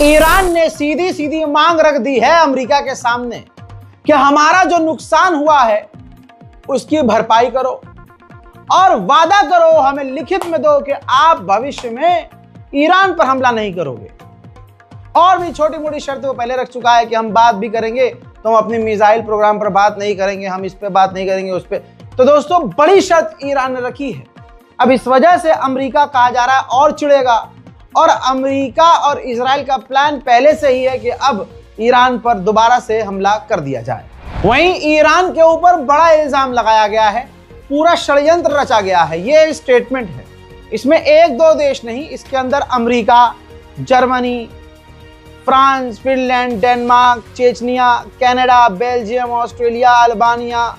Iran ने सीधी सीधी मांग रख दी है अमेरिका के सामने कि हमारा जो नुकसान हुआ है उसकी भरपाई करो और वादा करो, हमें लिखित में दो कि आप भविष्य में ईरान पर हमला नहीं करोगे। और भी छोटी मोटी शर्तें वो पहले रख चुका है कि हम बात भी करेंगे तो हम अपने मिसाइल प्रोग्राम पर बात नहीं करेंगे, हम इस पे बात नहीं करेंगे, उस पे। तो दोस्तों बड़ी शर्त ईरान ने रखी है। अब इस वजह से अमेरिका कहा जा रहा है और चिढ़ेगा, और अमेरिका और इजराइल का प्लान पहले से ही है कि अब ईरान पर दोबारा से हमला कर दिया जाए। वहीं ईरान के ऊपर बड़ा इल्जाम लगाया गया है, पूरा षड्यंत्र रचा गया है। ये स्टेटमेंट है, इसमें एक दो देश नहीं, इसके अंदर America, Germany, France, Finland, Denmark, Chechnya, Canada, Belgium, Australia, Albania,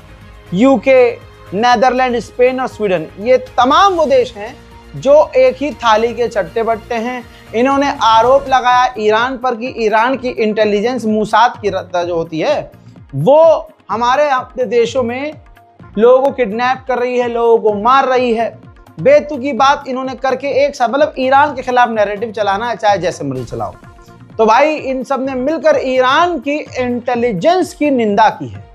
UK, Netherland, Spain और स्वीडन, ये तमाम वो देश हैं जो एक ही थाली के चट्टे बट्टे हैं। इन्होंने आरोप लगाया ईरान पर कि ईरान की इंटेलिजेंस मूसाद की जो होती है वो हमारे अपने देशों में लोगों को किडनैप कर रही है, लोगों को मार रही है। बेतुकी बात इन्होंने करके एक सा मतलब ईरान के खिलाफ नैरेटिव चलाना है, चाहे जैसे मर्जी चलाओ। तो भाई इन सब ने मिलकर ईरान की इंटेलिजेंस की निंदा की है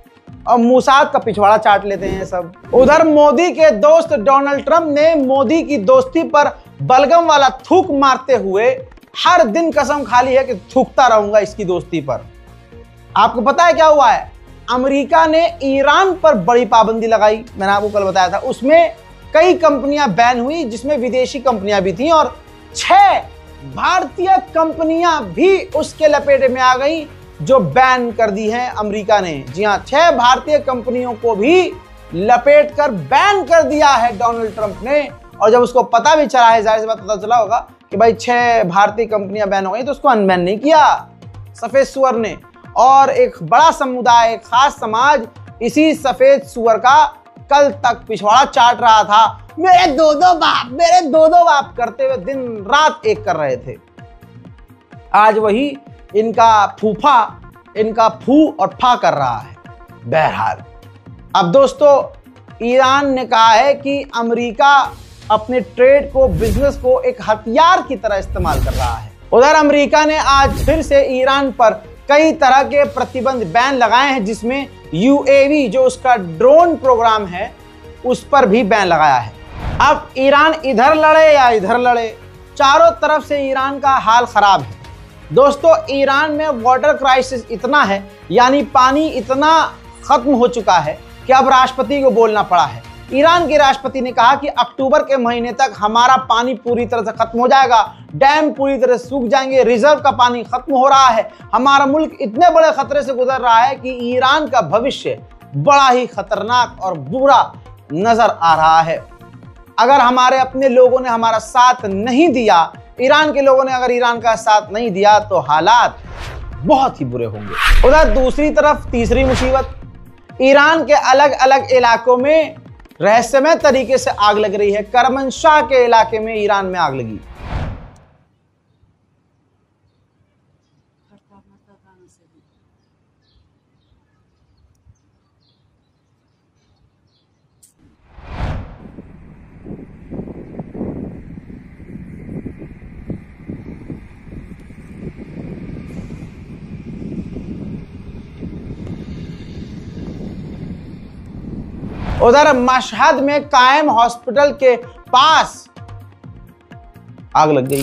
और मूसाद का पिछवाड़ा चाट लेते हैं सब। उधर मोदी के दोस्त डोनाल्ड ट्रंप ने मोदी की दोस्ती पर बलगम वाला थूक मारते हुए हर दिन कसम खा ली है कि थूकता रहूंगा इसकी दोस्ती पर। आपको पता है क्या हुआ है? अमेरिका ने ईरान पर बड़ी पाबंदी लगाई, मैंने आपको कल बताया था। उसमें कई कंपनियां बैन हुई जिसमें विदेशी कंपनियां भी थी और 6 भारतीय कंपनियां भी उसके लपेटे में आ गई जो बैन कर दी हैं अमेरिका ने। जी हां, 6 भारतीय कंपनियों को भी लपेट कर बैन कर दिया है डोनाल्ड ट्रंप ने। और जब उसको पता भी चला है, जाहिर सी बात पता चला होगा कि भाई 6 भारतीय कंपनियां बैन हो गई, तो उसको अनबैन नहीं किया सफेद सुअर ने। और एक बड़ा समुदाय, एक खास समाज इसी सफेद सुअर का कल तक पिछवाड़ा चाट रहा था। मेरे दो दो बाप करते हुए दिन रात एक कर रहे थे। आज वही इनका फूफा इनका फू और फा कर रहा है। बहरहाल अब दोस्तों ईरान ने कहा है कि अमेरिका अपने ट्रेड को, बिजनेस को एक हथियार की तरह इस्तेमाल कर रहा है। उधर अमेरिका ने आज फिर से ईरान पर कई तरह के प्रतिबंध, बैन लगाए हैं, जिसमें यूएवी जो उसका ड्रोन प्रोग्राम है उस पर भी बैन लगाया है। अब ईरान इधर लड़े या इधर लड़े, चारों तरफ से ईरान का हाल खराब है। दोस्तों ईरान में वाटर क्राइसिस इतना है, यानी पानी इतना खत्म हो चुका है कि अब राष्ट्रपति को बोलना पड़ा है। ईरान के राष्ट्रपति ने कहा कि अक्टूबर के महीने तक हमारा पानी पूरी तरह से खत्म हो जाएगा, डैम पूरी तरह से सूख जाएंगे, रिजर्व का पानी खत्म हो रहा है, हमारा मुल्क इतने बड़े खतरे से गुजर रहा है कि ईरान का भविष्य बड़ा ही खतरनाक और बुरा नजर आ रहा है। अगर हमारे अपने लोगों ने हमारा साथ नहीं दिया, ईरान के लोगों ने अगर ईरान का साथ नहीं दिया, तो हालात बहुत ही बुरे होंगे। उधर दूसरी तरफ तीसरी मुसीबत, ईरान के अलग अलग इलाकों में रहस्यमय तरीके से आग लग रही है। करमनशाह के इलाके में ईरान में आग लगी। उधर मशहद में कायम हॉस्पिटल के पास आग लग गई।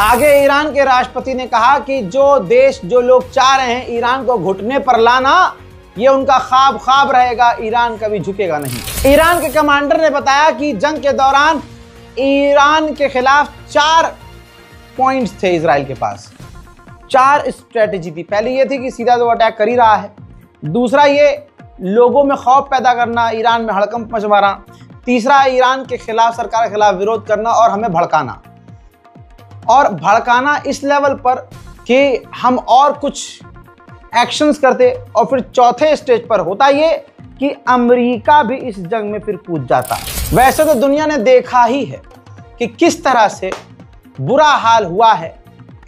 आगे ईरान के राष्ट्रपति ने कहा कि जो देश, जो लोग चाह रहे हैं ईरान को घुटने पर लाना, ये उनका ख्वाब रहेगा, ईरान कभी झुकेगा नहीं। ईरान के कमांडर ने बताया कि जंग के दौरान ईरान के खिलाफ 4 पॉइंट्स थे इजराइल के पास, 4 स्ट्रेटेजी थी। पहली ये थी कि सीधा जो अटैक कर ही रहा है, दूसरा ये लोगों में खौफ पैदा करना, ईरान में हड़कंप मचवाना, तीसरा ईरान के खिलाफ, सरकार के खिलाफ विरोध करना और हमें भड़काना, और भड़काना इस लेवल पर कि हम और कुछ एक्शंस करते, और फिर चौथे स्टेज पर होता ये कि अमेरिका भी इस जंग में फिर कूद जाता। वैसे तो दुनिया ने देखा ही है कि किस तरह से बुरा हाल हुआ है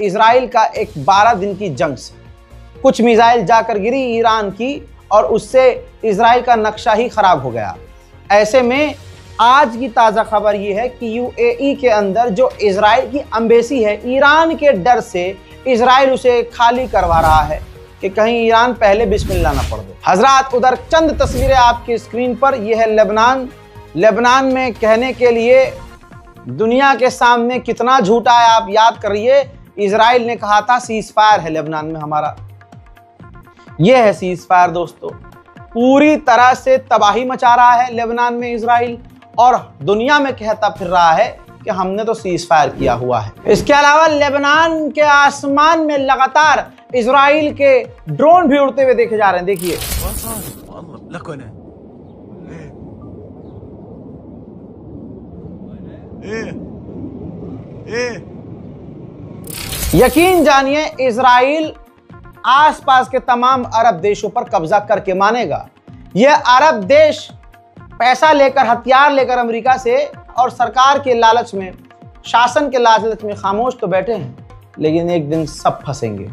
इजराइल का एक 12 दिन की जंग से। कुछ मिसाइल जाकर गिरी ईरान की और उससे इजराइल का नक्शा ही खराब हो गया। ऐसे में आज की ताज़ा खबर यह है कि यूएई के अंदर जो इजराइल की एम्बेसी है, ईरान के डर से इजराइल उसे खाली करवा रहा है कि कहीं ईरान पहले बिस्मिल्लाह ना पढ़ दे। हजरात, उधर चंद तस्वीरें आपकी स्क्रीन पर, यह है लेबनान। लेबनान में कहने के लिए दुनिया के सामने कितना झूठा है आप याद करिए। इजराइल ने कहा था सीज फायर है लेबनान में हमारा, यह है सीज फायर दोस्तों। पूरी तरह से तबाही मचा रहा है लेबनान में इजराइल और दुनिया में कहता फिर रहा है कि हमने तो सीज फायर किया हुआ है। इसके अलावा लेबनान के आसमान में लगातार इजराइल के ड्रोन भी उड़ते हुए देखे जा रहे हैं। देखिए यकीन जानिए इजराइल आसपास के तमाम अरब देशों पर कब्जा करके मानेगा। यह अरब देश पैसा लेकर, हथियार लेकर अमेरिका से और सरकार के लालच में, शासन के लालच में खामोश तो बैठे हैं, लेकिन एक दिन सब फंसेंगे,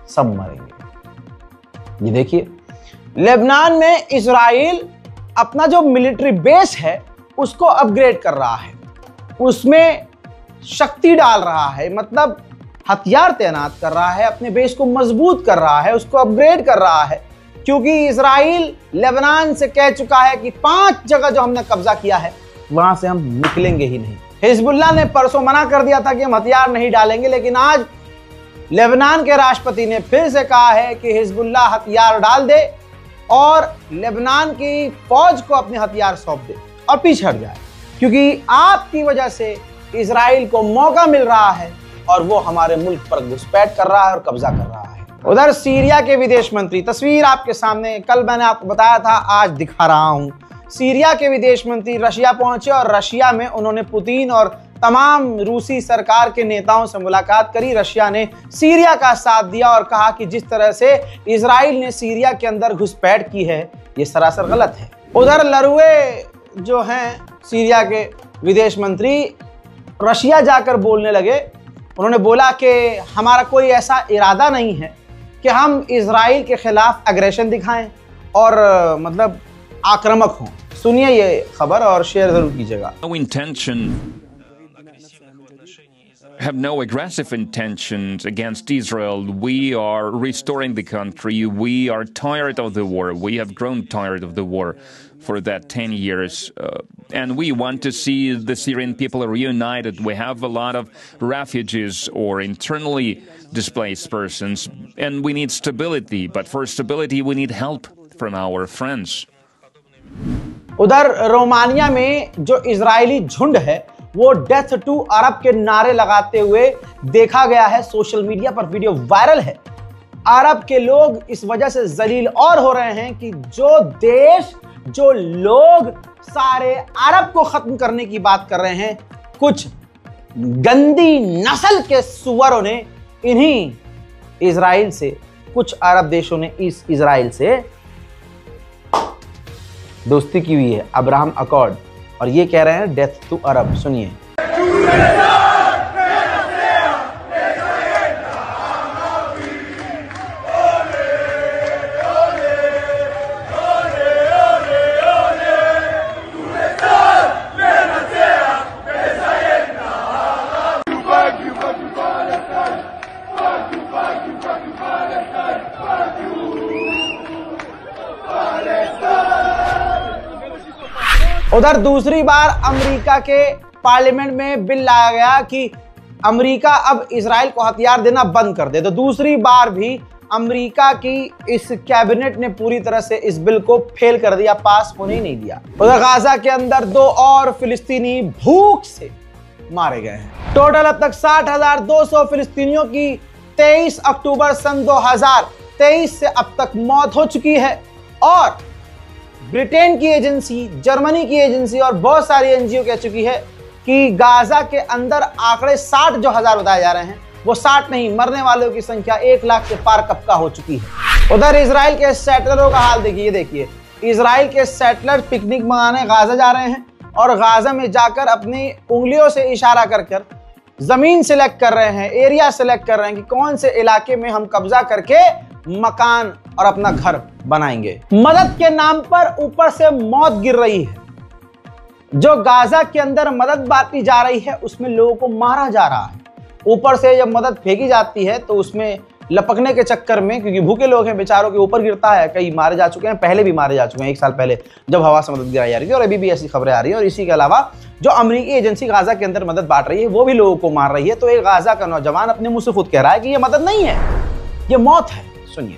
सब मरेंगे। ये देखिए लेबनान में इजराइल अपना जो मिलिट्री बेस है उसको अपग्रेड कर रहा है, उसमें शक्ति डाल रहा है, मतलब हथियार तैनात कर रहा है, अपने बेस को मजबूत कर रहा है, उसको अपग्रेड कर रहा है। क्योंकि इजराइल लेबनान से कह चुका है कि 5 जगह जो हमने कब्जा किया है वहां से हम निकलेंगे ही नहीं। हिजबुल्लाह ने परसों मना कर दिया था कि हम हथियार नहीं डालेंगे, लेकिन आज लेबनान के राष्ट्रपति ने फिर से कहा है कि हिजबुल्लाह हथियार डाल दे और लेबनान की फौज को अपने हथियार सौंप दे और पीछे हट जाए, क्योंकि आपकी वजह से इजराइल को मौका मिल रहा है और वो हमारे मुल्क पर घुसपैठ कर रहा है और कब्जा कर रहा है। उधर सीरिया के विदेश मंत्री, तस्वीर आपके सामने, कल मैंने आपको बताया था, आज दिखा रहा हूं। सीरिया के विदेश मंत्री रशिया पहुंचे और रशिया में उन्होंने पुतिन और तमाम रूसी सरकार के नेताओं से मुलाकात करी। रशिया ने सीरिया का साथ दिया और कहा कि जिस तरह से इजराइल ने सीरिया के अंदर घुसपैठ की है ये सरासर गलत है। उधर लरुए जो हैं सीरिया के विदेश मंत्री, रशिया जाकर बोलने लगे। उन्होंने बोला कि हमारा कोई ऐसा इरादा नहीं है कि हम इजराइल के खिलाफ एग्रेशन दिखाएं और मतलब आक्रामक हों। सुनिए ये खबर और शेयर जरूर कीजिएगा। Have no aggressive intentions against Israel. We are restoring the country. We are tired of the war. We have grown tired of the war for that 10 years. And we want to see the Syrian people reunited. We have a lot of refugees or internally displaced persons. And we need stability. But for stability, we need help from our friends. उधर Romania में जो Israeli झुंड है वो death to अरब के नारे लगाते हुए देखा गया है। सोशल मीडिया पर वीडियो वायरल है। अरब के लोग इस वजह से जलील और हो रहे हैं कि जो देश, जो लोग सारे अरब को खत्म करने की बात कर रहे हैं, कुछ गंदी नस्ल के सुअरों ने इन्हीं इजराइल से, कुछ अरब देशों ने इस इजराइल से दोस्ती की हुई है, अब्राहम अकॉर्ड, और ये कह रहे हैं डेथ टू अरब। सुनिए। उधर दूसरी बार अमेरिका के पार्लियामेंट में बिल लाया गया कि अमेरिका अब इजराइल को हथियार देना बंद कर दे। तो दूसरी बार भी अमेरिका की इस कैबिनेट ने पूरी तरह से इस बिल को फेल कर दिया, पास होने ही नहीं दिया। उधर गाजा के अंदर 2 और फिलिस्तीनी भूख से मारे गए हैं। टोटल अब तक 60,200 फिलिस्तीनियों की 23 अक्टूबर सन 2023 से अब तक मौत हो चुकी है। और ब्रिटेन की एजेंसी, जर्मनी की एजेंसी और बहुत सारी एनजीओ कह चुकी है कि गाजा के अंदर आंकड़े 60 जो हजार बताए जा रहे हैं वो 60 नहीं, मरने वालों की संख्या 1 लाख के पार कब का हो चुकी है। उधर इजराइल के सेटलरों का हाल देखिए, देखिए इजराइल के सेटलर पिकनिक मनाने गाजा जा रहे हैं और गाजा में जाकर अपनी उंगलियों से इशारा कर कर जमीन सिलेक्ट कर रहे हैं, एरिया सिलेक्ट कर रहे हैं कि कौन से इलाके में हम कब्जा करके मकान और अपना घर बनाएंगे। मदद के नाम पर ऊपर से मौत गिर रही है। जो गाजा के अंदर मदद बांटी जा रही है उसमें लोगों को मारा जा रहा है। ऊपर से जब मदद फेंकी जाती है तो उसमें लपकने के चक्कर में, क्योंकि भूखे लोग हैं बेचारों के ऊपर गिरता है, कई मारे जा चुके हैं, पहले भी मारे जा चुके हैं 1 साल पहले जब हवा से मदद गिराई जा रही थी, और अभी भी ऐसी खबरें आ रही है। और इसी के अलावा जो अमेरिकी एजेंसी गाजा के अंदर मदद बांट रही है वो भी लोगों को मार रही है। तो एक गाजा का नौजवान अपने मुंह से खुद कह रहा है कि ये मदद नहीं है, ये मौत है। सुनिए।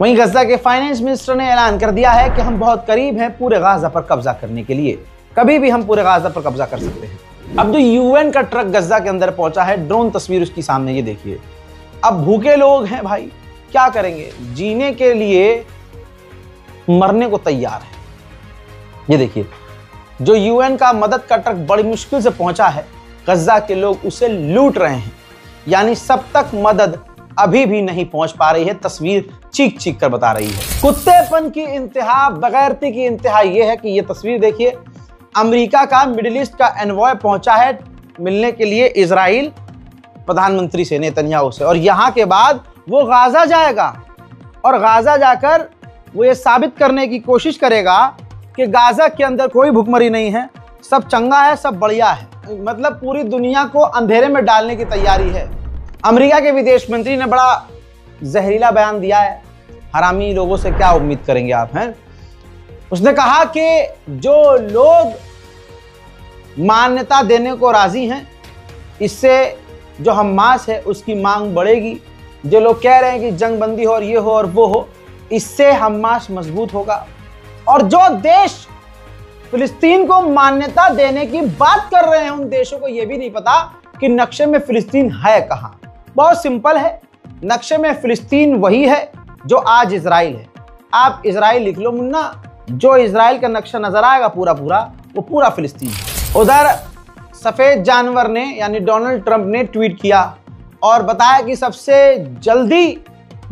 वहीं गजा के फाइनेंस मिनिस्टर ने ऐलान कर दिया है कि हम बहुत करीब हैं पूरे गाजा पर कब्जा करने के लिए, कभी भी हम पूरे गाजा पर कब्जा कर सकते हैं। अब जो यूएन का ट्रक गजा के अंदर पहुंचा है, ड्रोन तस्वीर उसकी सामने, ये देखिए। अब भूखे लोग हैं भाई, क्या करेंगे, जीने के लिए मरने को तैयार है। ये देखिए, जो यूएन का मदद का ट्रक बड़ी मुश्किल से पहुंचा है, गजा के लोग उसे लूट रहे हैं, यानी सब तक मदद अभी भी नहीं पहुंच पा रही है। तस्वीर चीख चीख कर बता रही है। कुत्तेपन की इंतहा, बगैरती की इंतहा यह है कि यह तस्वीर देखिए, अमेरिका का मिडिल ईस्ट का एनवॉय पहुंचा है मिलने के लिए इजराइल प्रधानमंत्री से, नेतन्याहू से, और यहां के बाद वो गाजा जाएगा और गाजा जाकर वो ये साबित करने की कोशिश करेगा कि गाजा के अंदर कोई भुखमरी नहीं है, सब चंगा है, सब बढ़िया है। मतलब पूरी दुनिया को अंधेरे में डालने की तैयारी है। अमेरिका के विदेश मंत्री ने बड़ा जहरीला बयान दिया है। हरामी लोगों से क्या उम्मीद करेंगे आप, हैं? उसने कहा कि जो लोग मान्यता देने को राजी हैं, इससे जो हमास है उसकी मांग बढ़ेगी। जो लोग कह रहे हैं कि जंग बंदी हो और ये हो और वो हो, इससे हमास मजबूत होगा। और जो देश फिलिस्तीन को मान्यता देने की बात कर रहे हैं, उन देशों को यह भी नहीं पता कि नक्शे में फिलिस्तीन है कहां। बहुत सिंपल है, नक्शे में फिलिस्तीन वही है जो आज इजराइल है। आप इजराइल लिख लो मुन्ना, जो इजराइल का नक्शा नजर आएगा पूरा पूरा, वो पूरा फिलिस्तीन है। उधर सफेद जानवर ने यानी डोनाल्ड ट्रंप ने ट्वीट किया और बताया कि सबसे जल्दी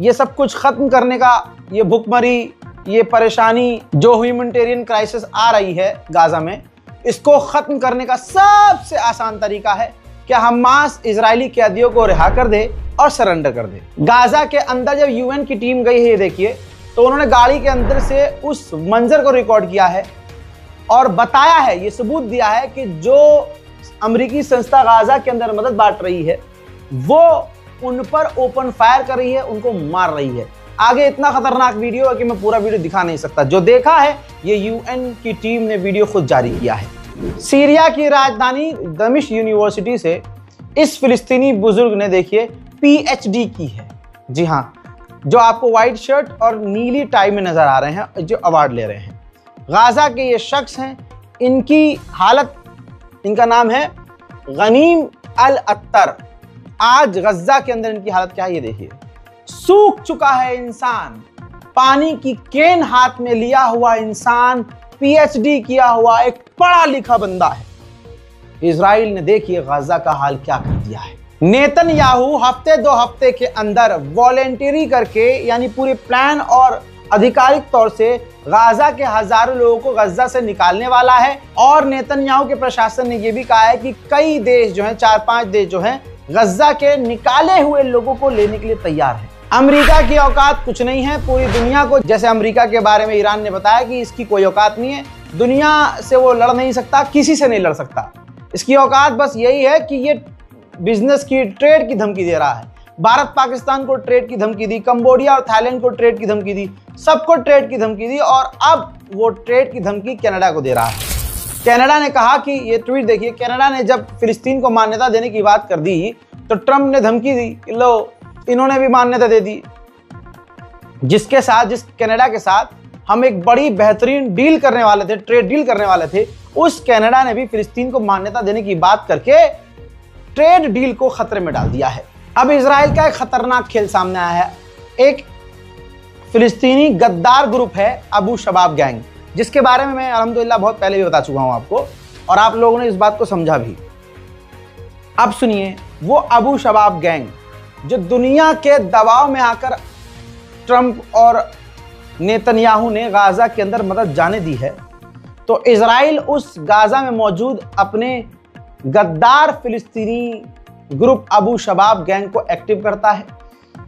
ये सब कुछ खत्म करने का, ये भुखमरी, ये परेशानी, जो ह्यूमैनिटेरियन क्राइसिस आ रही है गाजा में, इसको खत्म करने का सबसे आसान तरीका है कि हमास इजरायली कैदियों को रिहा कर दे और सरेंडर कर दे। गाजा के अंदर जब यूएन की टीम गई है, ये देखिए, तो उन्होंने गाड़ी के अंदर से उस मंजर को रिकॉर्ड किया है और बताया है, ये सबूत दिया है कि जो अमेरिकी संस्था गाजा के अंदर मदद बांट रही है वो उन पर ओपन फायर कर रही है, उनको मार रही है। आगे इतना खतरनाक वीडियो है कि मैं पूरा वीडियो दिखा नहीं सकता। जो देखा है ये यूएन की टीम ने वीडियो खुद जारी किया है। सीरिया की राजधानी दमिश्क यूनिवर्सिटी से इस फिलिस्तीनी बुजुर्ग ने देखिए पीएचडी की है। जी हाँ, जो आपको व्हाइट शर्ट और नीली टाई में नजर आ रहे हैं, जो अवार्ड ले रहे हैं। गाजा के ये शख्स हैं, इनकी हालत, इनका नाम है गनीम अल अत्तर। आज गजा के अंदर इनकी हालत क्या है ये देखिए। सूख चुका है इंसान, पानी की केन हाथ में लिया हुआ इंसान, पीएचडी किया हुआ एक पढ़ा लिखा बंदा है। इजराइल ने देखिए गजा का हाल क्या कर दिया है। नेतन्याहू हफ्ते 2 हफ्ते के अंदर वॉलेंटरी करके, यानी पूरे प्लान और आधिकारिक तौर से गाजा के हजारों लोगों को गजा से निकालने वाला है। और नेतन्याहू के प्रशासन ने यह भी कहा है कि कई देश जो हैं, 4-5 देश जो हैं, गजा के निकाले हुए लोगों को लेने के लिए तैयार है। अमेरिका की औकात कुछ नहीं है पूरी दुनिया को, जैसे अमेरिका के बारे में ईरान ने बताया कि इसकी कोई औकात नहीं है, दुनिया से वो लड़ नहीं सकता, किसी से नहीं लड़ सकता। इसकी औकात बस यही है कि ये बिजनेस की, ट्रेड की धमकी दे रहा है। भारत पाकिस्तान को ट्रेड की धमकी दी, कंबोडिया और थाईलैंड को ट्रेड की धमकी दी, सबको ट्रेड की धमकी दी, और अब वो ट्रेड की धमकी कनाडा को दे रहा है। कनाडा ने कहा कि, ये ट्वीट देखिए, कनाडा ने जब फिलिस्तीन को मान्यता देने की बात कर दी तो ट्रंप ने धमकी दी कि लो इन्होंने भी मान्यता दे दी। जिस कनाडा के साथ हम एक बड़ी बेहतरीन डील करने वाले थे, ट्रेड डील करने वाले थे, उस कनाडा ने भी फिलिस्तीन को मान्यता देने की बात करके ट्रेड डील को खतरे में डाल दिया है। अब इजराइल का एक खतरनाक खेल सामने आया है। एक फिलिस्तीनी गद्दार ग्रुप है अबू शबाब गैंग, जिसके बारे में मैं अल्हम्दुलिल्लाह बहुत पहले भी बता चुका हूं आपको, और आप लोगों ने इस बात को समझा भी। अब सुनिए, वो अबू शबाब गैंग जो दुनिया के दबाव में आकर ट्रंप और नेतन्याहू ने गाजा के अंदर मदद जाने दी है, तो इजराइल उस गाजा में मौजूद अपने गद्दार फिलिस्तीनी ग्रुप अबू शबाब गैंग को एक्टिव करता है।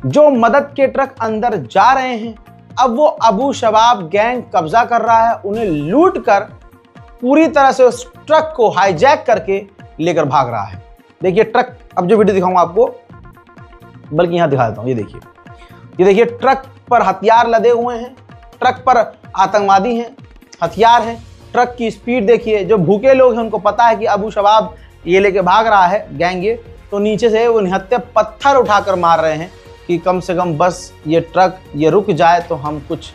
जो मदद के ट्रक अंदर जा रहे हैं, अब वो अबू शबाब गैंग कब्जा कर रहा है, उन्हें लूट कर पूरी तरह से उस ट्रक को हाईजैक करके लेकर भाग रहा है। देखिए ट्रक, अब जो वीडियो दिखाऊंगा आपको, बल्कि यहां दिखा देता हूं, ये देखिए ट्रक पर हथियार लदे हुए हैं, ट्रक पर आतंकवादी हैं, हथियार हैं। ट्रक की स्पीड देखिए, जो भूखे लोग हैं उनको पता है कि अबू शबाब ये लेके भाग रहा है गैंग, ये तो नीचे से वो निहत्थे पत्थर उठाकर मार रहे हैं कि कम से कम बस ये ट्रक ये रुक जाए तो हम कुछ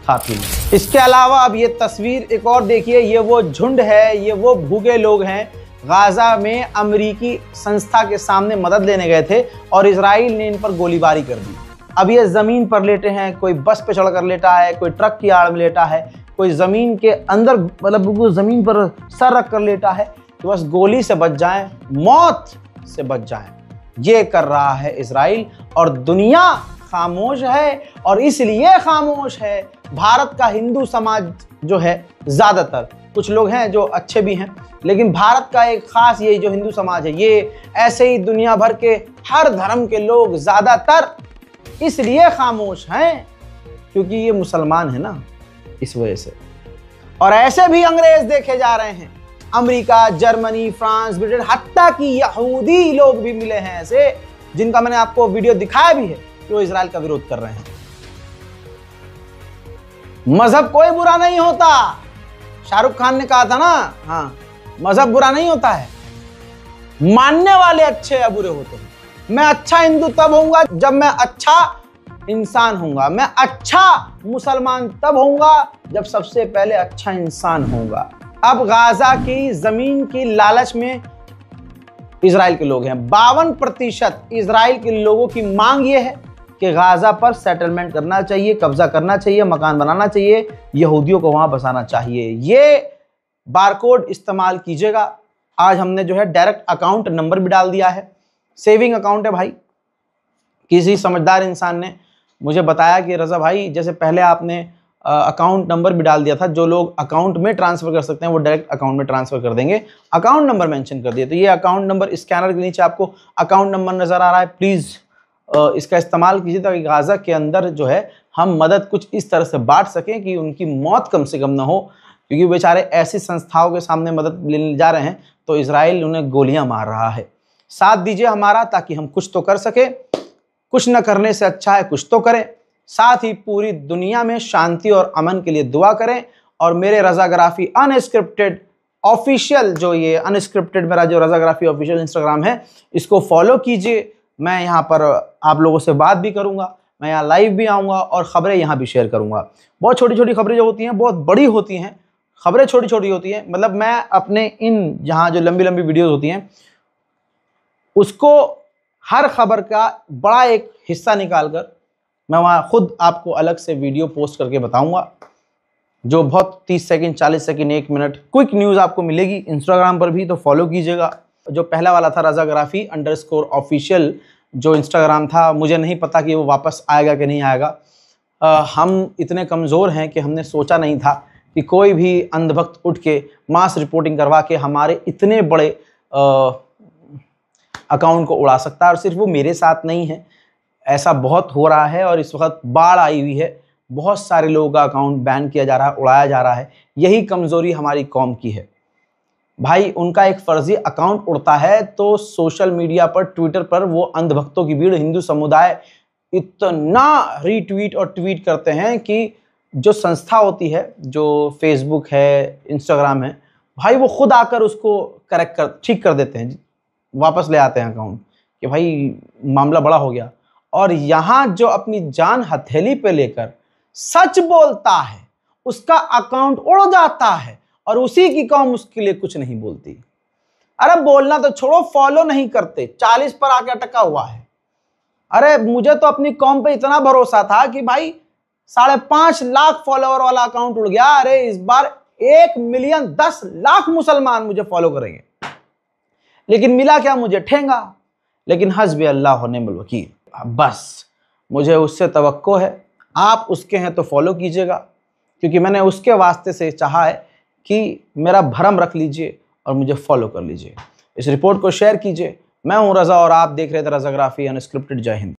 खा पी लें। इसके अलावा अब ये तस्वीर एक और देखिए, ये वो झुंड है, ये वो भूखे लोग हैं, गाजा में अमेरिकी संस्था के सामने मदद लेने गए थे और इजराइल ने इन पर गोलीबारी कर दी। अब ये जमीन पर लेटे हैं, कोई बस पे चढ़कर लेटा है, कोई ट्रक की आड़ में लेटा है, कोई जमीन के अंदर, मतलब जमीन पर सर रख कर लेटा है कि बस गोली से बच जाएं, मौत से बच जाएं। ये कर रहा है इजराइल, और दुनिया खामोश है, और इसलिए खामोश है भारत का हिंदू समाज जो है, ज्यादातर कुछ लोग हैं जो अच्छे भी हैं, लेकिन भारत का एक खास ये जो हिंदू समाज है, ये ऐसे ही दुनिया भर के हर धर्म के लोग ज्यादातर इसलिए खामोश हैं क्योंकि ये मुसलमान है ना, इस वजह से। और ऐसे भी अंग्रेज देखे जा रहे हैं, अमेरिका, जर्मनी, फ्रांस, ब्रिटेन, हत्ता कि यहूदी लोग भी मिले हैं ऐसे, जिनका मैंने आपको वीडियो दिखाया भी है कि वो इजराइल का विरोध कर रहे हैं। मजहब कोई बुरा नहीं होता, शाहरुख खान ने कहा था ना, हाँ, मजहब बुरा नहीं होता है, मानने वाले अच्छे या बुरे होते हैं। मैं अच्छा हिंदू तब होऊंगा जब मैं अच्छा इंसान होऊंगा, मैं अच्छा मुसलमान तब होऊंगा जब सबसे पहले अच्छा इंसान होऊंगा। अब गाजा की जमीन की लालच में इजराइल के लोग हैं। 52% इजराइल के लोगों की मांग यह है कि गाजा पर सेटलमेंट करना चाहिए, कब्जा करना चाहिए, मकान बनाना चाहिए, यहूदियों को वहां बसाना चाहिए। ये बारकोड इस्तेमाल कीजिएगा। आज हमने जो है डायरेक्ट अकाउंट नंबर भी डाल दिया है, सेविंग अकाउंट है भाई। किसी समझदार इंसान ने मुझे बताया कि रजा भाई, जैसे पहले आपने अकाउंट नंबर भी डाल दिया था, जो लोग अकाउंट में ट्रांसफर कर सकते हैं वो डायरेक्ट अकाउंट में ट्रांसफर कर देंगे, अकाउंट नंबर मेंशन कर दिए। तो ये अकाउंट नंबर, स्कैनर के नीचे आपको अकाउंट नंबर नजर आ रहा है, प्लीज इसका इस्तेमाल कीजिए ताकि गाजा के अंदर जो है हम मदद कुछ इस तरह से बांट सकें कि उनकी मौत कम से कम ना हो, क्योंकि बेचारे ऐसी संस्थाओं के सामने मदद लेने जा रहे हैं तो इजराइल उन्हें गोलियां मार रहा है। साथ दीजिए हमारा, ताकि हम कुछ तो कर सके। कुछ न करने से अच्छा है कुछ तो करें। साथ ही पूरी दुनिया में शांति और अमन के लिए दुआ करें। और मेरे रजाग्राफी अनस्क्रिप्टेड ऑफिशियल, जो ये अनस्क्रिप्टेड मेरा जो रजाग्राफी ऑफिशियल इंस्टाग्राम है, इसको फॉलो कीजिए। मैं यहाँ पर आप लोगों से बात भी करूँगा, मैं यहाँ लाइव भी आऊँगा और ख़बरें यहाँ भी शेयर करूँगा। बहुत छोटी छोटी खबरें जो होती हैं बहुत बड़ी होती हैं, खबरें छोटी छोटी होती हैं। मतलब मैं अपने इन जहाँ जो लंबी लंबी वीडियोज़ होती हैं उसको हर खबर का बड़ा एक हिस्सा निकालकर मैं वहाँ खुद आपको अलग से वीडियो पोस्ट करके बताऊंगा, जो बहुत 30 second, 40 second, 1 minute quick news आपको मिलेगी। इंस्टाग्राम पर भी तो फॉलो कीजिएगा। जो पहला वाला था रजाग्राफी _ऑफिशियल जो इंस्टाग्राम था, मुझे नहीं पता कि वो वापस आएगा कि नहीं आएगा। हम इतने कमज़ोर हैं कि हमने सोचा नहीं था कि कोई भी अंधभक्त उठ के मास रिपोर्टिंग करवा के हमारे इतने बड़े अकाउंट को उड़ा सकता है। और सिर्फ वो मेरे साथ नहीं है, ऐसा बहुत हो रहा है। और इस वक्त बाढ़ आई हुई है, बहुत सारे लोगों का अकाउंट बैन किया जा रहा है, उड़ाया जा रहा है। यही कमज़ोरी हमारी कौम की है। भाई उनका एक फर्जी अकाउंट उड़ता है तो सोशल मीडिया पर, ट्विटर पर वो अंधभक्तों की भीड़, हिंदू समुदाय इतना रीट्वीट और ट्वीट करते हैं कि जो संस्था होती है, जो फेसबुक है, इंस्टाग्राम है, भाई वो खुद आकर उसको ठीक कर देते हैं, वापस ले आते हैं अकाउंट कि भाई मामला बड़ा हो गया। और यहाँ जो अपनी जान हथेली पे लेकर सच बोलता है उसका अकाउंट उड़ जाता है और उसी की कौम उसके लिए कुछ नहीं बोलती। अरे बोलना तो छोड़ो, फॉलो नहीं करते, 40 पर आके अटका हुआ है। अरे मुझे तो अपनी कौम पे इतना भरोसा था कि भाई 5.5 लाख फॉलोवर वाला अकाउंट उड़ गया। अरे इस बार 1 मिलियन 10 लाख मुसलमान मुझे फॉलो करेंगे, लेकिन मिला क्या मुझे? ठेंगा। लेकिन हस्बी अल्लाह व निअमल वकील, बस मुझे उससे तवक्को है, आप उसके हैं तो फॉलो कीजिएगा, क्योंकि मैंने उसके वास्ते से चाहा है कि मेरा भरम रख लीजिए और मुझे फॉलो कर लीजिए। इस रिपोर्ट को शेयर कीजिए। मैं हूं रजा और आप देख रहे थे रजाग्राफी अनस्क्रिप्टेड। जय हिंद।